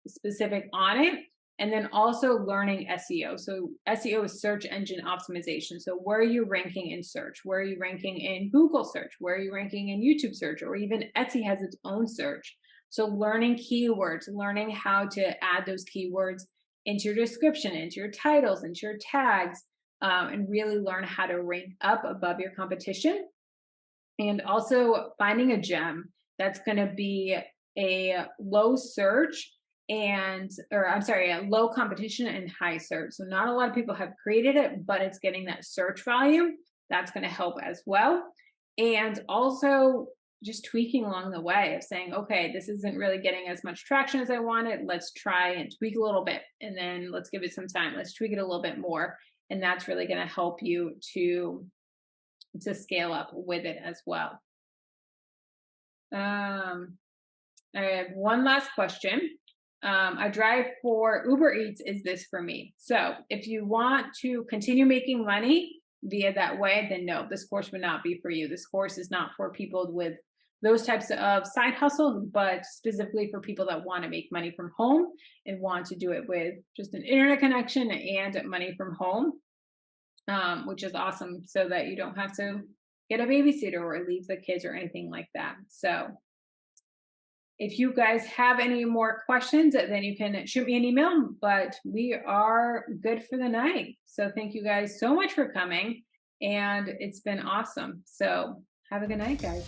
specific on it. And then also learning SEO. So SEO is search engine optimization. So where are you ranking in search? Where are you ranking in Google search? Where are you ranking in YouTube search? Or even Etsy has its own search. So learning keywords, learning how to add those keywords into your description, into your titles, into your tags, and really learn how to rank up above your competition. And also finding a gem that's going to be a low search or I'm sorry, a low competition and high search. So not a lot of people have created it, but it's getting that search value. That's going to help as well. And also just tweaking along the way of saying, okay, this isn't really getting as much traction as I wanted. Let's try and tweak a little bit. And then let's give it some time. Let's tweak it a little bit more. And that's really going to help you to scale up with it as well. I have one last question. I drive for Uber Eats. Is this for me? So if you want to continue making money via that way, then no, this course would not be for you. This course is not for people with those types of side hustles, but specifically for people that want to make money from home and want to do it with just an internet connection and money from home, which is awesome, so that you don't have to get a babysitter or leave the kids or anything like that. So if you guys have any more questions, then you can shoot me an email, but we are good for the night. So thank you guys so much for coming, and it's been awesome. So have a good night, guys.